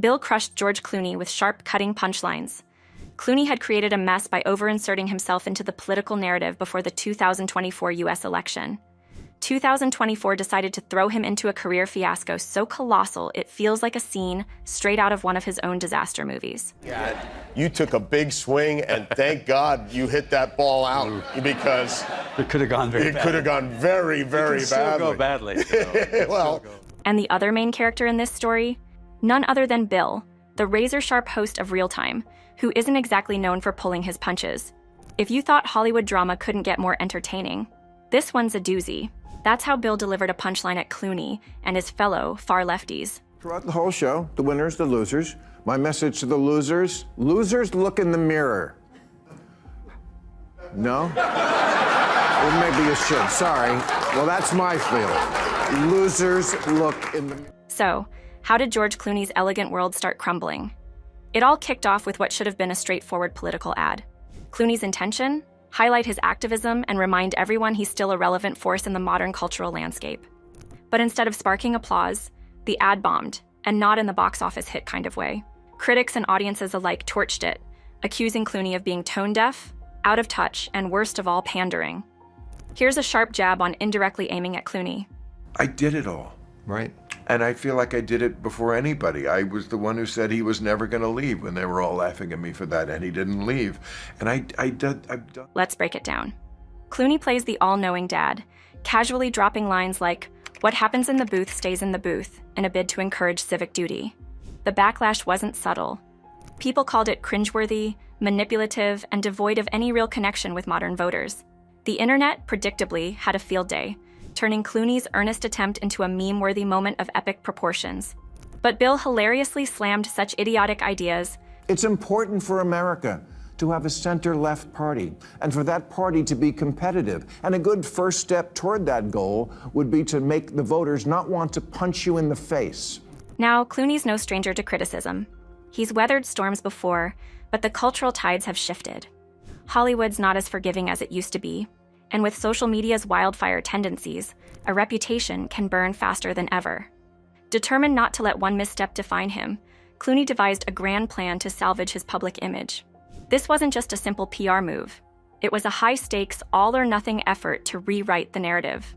Bill crushed George Clooney with sharp, cutting punchlines. Clooney had created a mess by over-inserting himself into the political narrative before the 2024 U.S. election. 2024 decided to throw him into a career fiasco so colossal it feels like a scene straight out of one of his own disaster movies. God, you took a big swing, and thank God you hit that ball out, because it could have gone very badly. It could have gone very, very badly. Still go badly. Well, and the other main character in this story? None other than Bill, the razor-sharp host of Real Time, who isn't exactly known for pulling his punches. If you thought Hollywood drama couldn't get more entertaining, this one's a doozy. That's how Bill delivered a punchline at Clooney and his fellow far lefties. Throughout the whole show, the winners, the losers. My message to the losers: losers, look in the mirror. No? Well, maybe you should. Sorry. Well, that's my feeling. Losers, look in the mirror. So, how did George Clooney's elegant world start crumbling? It all kicked off with what should have been a straightforward political ad. Clooney's intention? Highlight his activism and remind everyone he's still a relevant force in the modern cultural landscape. But instead of sparking applause, the ad bombed, and not in the box office hit kind of way. Critics and audiences alike torched it, accusing Clooney of being tone-deaf, out of touch, and worst of all, pandering. Here's a sharp jab on indirectly aiming at Clooney. I did it all. Right. And I feel like I did it before anybody. I was the one who said he was never going to leave when they were all laughing at me for that, and he didn't leave. And I've done. Let's break it down. Clooney plays the all-knowing dad, casually dropping lines like, "What happens in the booth stays in the booth," in a bid to encourage civic duty. The backlash wasn't subtle. People called it cringeworthy, manipulative, and devoid of any real connection with modern voters. The internet, predictably, had a field day, turning Clooney's earnest attempt into a meme-worthy moment of epic proportions. But Bill hilariously slammed such idiotic ideas. It's important for America to have a center-left party, and for that party to be competitive. And a good first step toward that goal would be to make the voters not want to punch you in the face. Now, Clooney's no stranger to criticism. He's weathered storms before, but the cultural tides have shifted. Hollywood's not as forgiving as it used to be, and with social media's wildfire tendencies, a reputation can burn faster than ever. Determined not to let one misstep define him, Clooney devised a grand plan to salvage his public image. This wasn't just a simple PR move. It was a high-stakes, all-or-nothing effort to rewrite the narrative.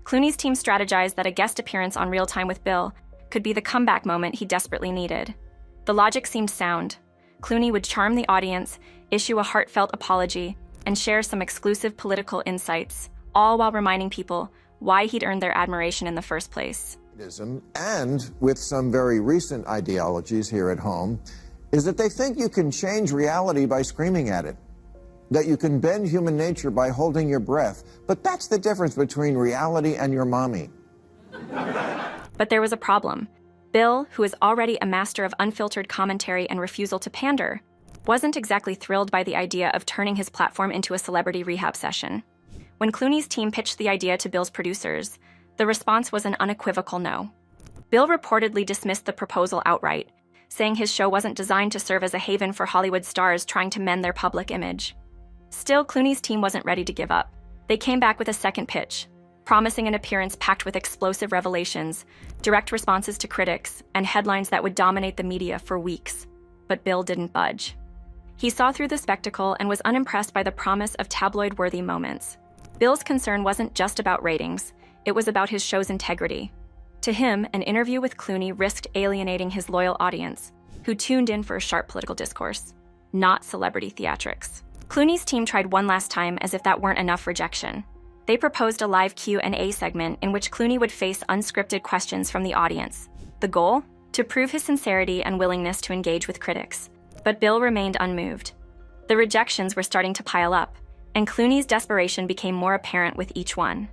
Clooney's team strategized that a guest appearance on Real Time with Bill could be the comeback moment he desperately needed. The logic seemed sound. Clooney would charm the audience, issue a heartfelt apology, and share some exclusive political insights, all while reminding people why he'd earned their admiration in the first place. And with some very recent ideologies here at home, is that they think you can change reality by screaming at it, that you can bend human nature by holding your breath. But that's the difference between reality and your mommy. But there was a problem. Bill, who is already a master of unfiltered commentary and refusal to pander, wasn't exactly thrilled by the idea of turning his platform into a celebrity rehab session. When Clooney's team pitched the idea to Bill's producers, the response was an unequivocal no. Bill reportedly dismissed the proposal outright, saying his show wasn't designed to serve as a haven for Hollywood stars trying to mend their public image. Still, Clooney's team wasn't ready to give up. They came back with a second pitch, promising an appearance packed with explosive revelations, direct responses to critics, and headlines that would dominate the media for weeks. But Bill didn't budge. He saw through the spectacle and was unimpressed by the promise of tabloid-worthy moments. Bill's concern wasn't just about ratings, it was about his show's integrity. To him, an interview with Clooney risked alienating his loyal audience, who tuned in for a sharp political discourse, not celebrity theatrics. Clooney's team tried one last time as if that weren't enough rejection. They proposed a live Q&A segment in which Clooney would face unscripted questions from the audience. The goal? To prove his sincerity and willingness to engage with critics. But Bill remained unmoved. The rejections were starting to pile up, and Clooney's desperation became more apparent with each one.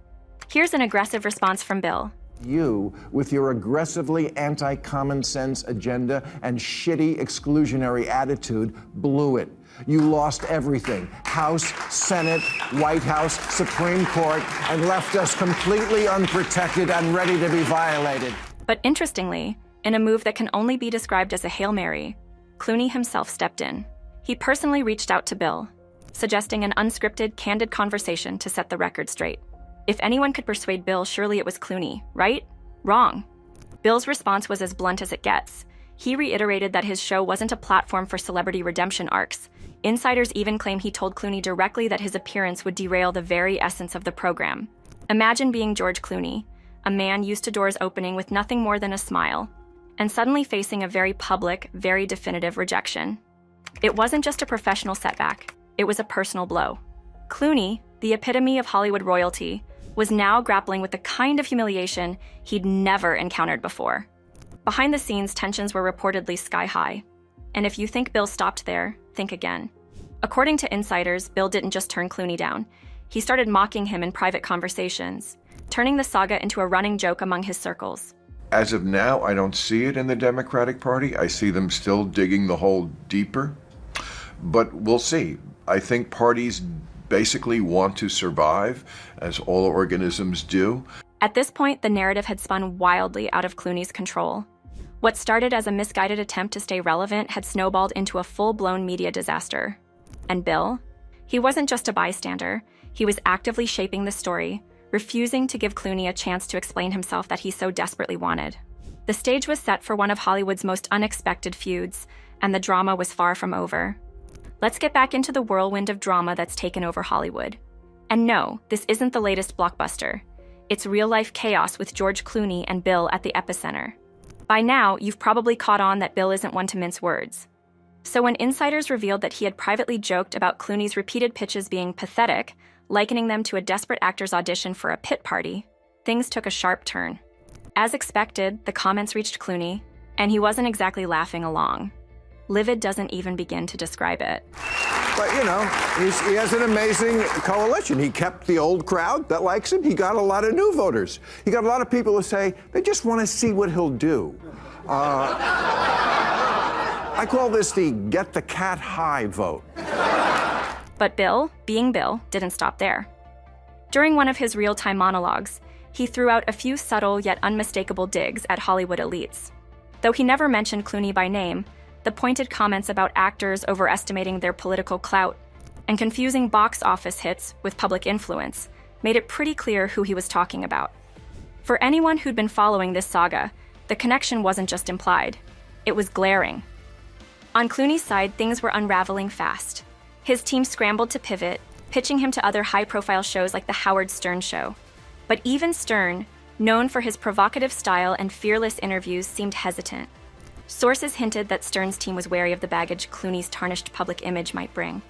Here's an aggressive response from Bill. You, with your aggressively anti-common sense agenda and shitty exclusionary attitude, blew it. You lost everything. House, Senate, White House, Supreme Court, and left us completely unprotected and ready to be violated. But interestingly, in a move that can only be described as a Hail Mary, Clooney himself stepped in. He personally reached out to Bill, suggesting an unscripted, candid conversation to set the record straight. If anyone could persuade Bill, surely it was Clooney, right? Wrong. Bill's response was as blunt as it gets. He reiterated that his show wasn't a platform for celebrity redemption arcs. Insiders even claim he told Clooney directly that his appearance would derail the very essence of the program. Imagine being George Clooney, a man used to doors opening with nothing more than a smile, and suddenly facing a very public, very definitive rejection. It wasn't just a professional setback, it was a personal blow. Clooney, the epitome of Hollywood royalty, was now grappling with the kind of humiliation he'd never encountered before. Behind the scenes, tensions were reportedly sky-high. And if you think Bill stopped there, think again. According to insiders, Bill didn't just turn Clooney down. He started mocking him in private conversations, turning the saga into a running joke among his circles. As of now, I don't see it in the Democratic Party. I see them still digging the hole deeper. But we'll see. I think parties basically want to survive, as all organisms do. At this point, the narrative had spun wildly out of Clooney's control. What started as a misguided attempt to stay relevant had snowballed into a full-blown media disaster. And Bill? He wasn't just a bystander. He was actively shaping the story, refusing to give Clooney a chance to explain himself that he so desperately wanted. The stage was set for one of Hollywood's most unexpected feuds, and the drama was far from over. Let's get back into the whirlwind of drama that's taken over Hollywood. And no, this isn't the latest blockbuster. It's real-life chaos with George Clooney and Bill at the epicenter. By now, you've probably caught on that Bill isn't one to mince words. So when insiders revealed that he had privately joked about Clooney's repeated pitches being pathetic, likening them to a desperate actor's audition for a pit party, things took a sharp turn. As expected, the comments reached Clooney, and he wasn't exactly laughing along. Livid doesn't even begin to describe it. But, you know, he has an amazing coalition. He kept the old crowd that likes him. He got a lot of new voters. He got a lot of people who say they just want to see what he'll do. I call this the get the cat high vote. But Bill, being Bill, didn't stop there. During one of his real-time monologues, he threw out a few subtle yet unmistakable digs at Hollywood elites. Though he never mentioned Clooney by name, the pointed comments about actors overestimating their political clout and confusing box office hits with public influence made it pretty clear who he was talking about. For anyone who'd been following this saga, the connection wasn't just implied, it was glaring. On Clooney's side, things were unraveling fast. His team scrambled to pivot, pitching him to other high-profile shows like The Howard Stern Show. But even Stern, known for his provocative style and fearless interviews, seemed hesitant. Sources hinted that Stern's team was wary of the baggage Clooney's tarnished public image might bring.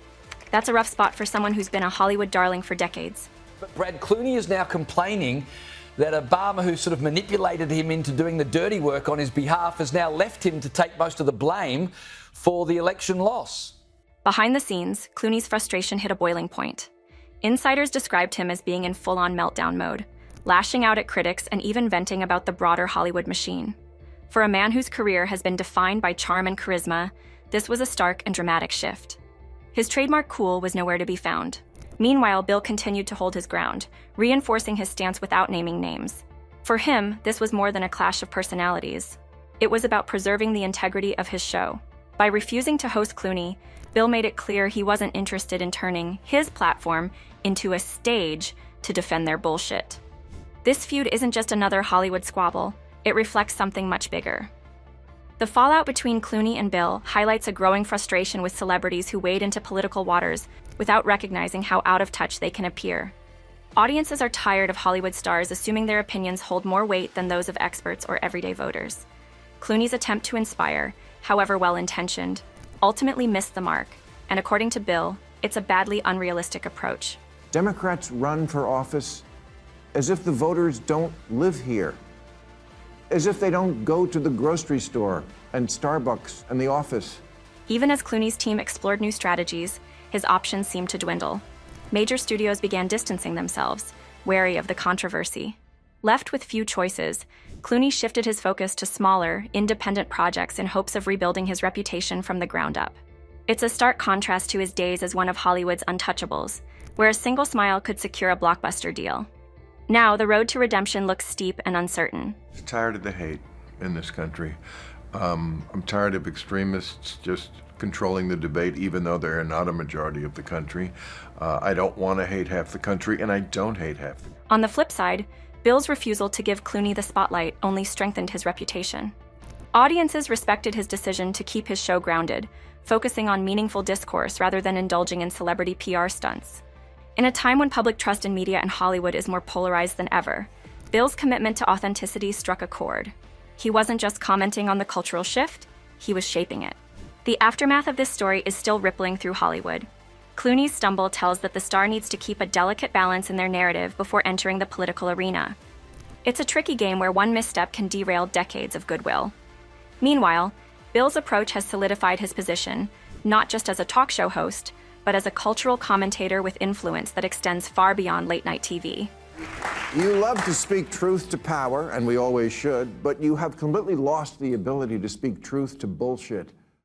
That's a rough spot for someone who's been a Hollywood darling for decades. But Brad, Clooney is now complaining that Obama, who sort of manipulated him into doing the dirty work on his behalf, has now left him to take most of the blame for the election loss. Behind the scenes, Clooney's frustration hit a boiling point. Insiders described him as being in full-on meltdown mode, lashing out at critics and even venting about the broader Hollywood machine. For a man whose career has been defined by charm and charisma, this was a stark and dramatic shift. His trademark cool was nowhere to be found. Meanwhile, Bill continued to hold his ground, reinforcing his stance without naming names. For him, this was more than a clash of personalities. It was about preserving the integrity of his show. By refusing to host Clooney, Bill made it clear he wasn't interested in turning his platform into a stage to defend their bullshit. This feud isn't just another Hollywood squabble. It reflects something much bigger. The fallout between Clooney and Bill highlights a growing frustration with celebrities who wade into political waters without recognizing how out of touch they can appear. Audiences are tired of Hollywood stars assuming their opinions hold more weight than those of experts or everyday voters. Clooney's attempt to inspire, however well-intentioned, ultimately missed the mark, and according to Bill, it's a badly unrealistic approach. Democrats run for office as if the voters don't live here, as if they don't go to the grocery store and Starbucks and the office. Even as Clooney's team explored new strategies, his options seemed to dwindle. Major studios began distancing themselves, wary of the controversy. Left with few choices, Clooney shifted his focus to smaller, independent projects in hopes of rebuilding his reputation from the ground up. It's a stark contrast to his days as one of Hollywood's untouchables, where a single smile could secure a blockbuster deal. Now, the road to redemption looks steep and uncertain. I'm tired of the hate in this country. I'm tired of extremists just controlling the debate, even though they are not a majority of the country. I don't want to hate half the country, and I don't hate half the country. On the flip side, Bill's refusal to give Clooney the spotlight only strengthened his reputation. Audiences respected his decision to keep his show grounded, focusing on meaningful discourse rather than indulging in celebrity PR stunts. In a time when public trust in media and Hollywood is more polarized than ever, Bill's commitment to authenticity struck a chord. He wasn't just commenting on the cultural shift, he was shaping it. The aftermath of this story is still rippling through Hollywood. Clooney's stumble tells that the star needs to keep a delicate balance in their narrative before entering the political arena. It's a tricky game where one misstep can derail decades of goodwill. Meanwhile, Bill's approach has solidified his position, not just as a talk show host, but as a cultural commentator with influence that extends far beyond late-night TV. You love to speak truth to power, and we always should, but you have completely lost the ability to speak truth to bullshit.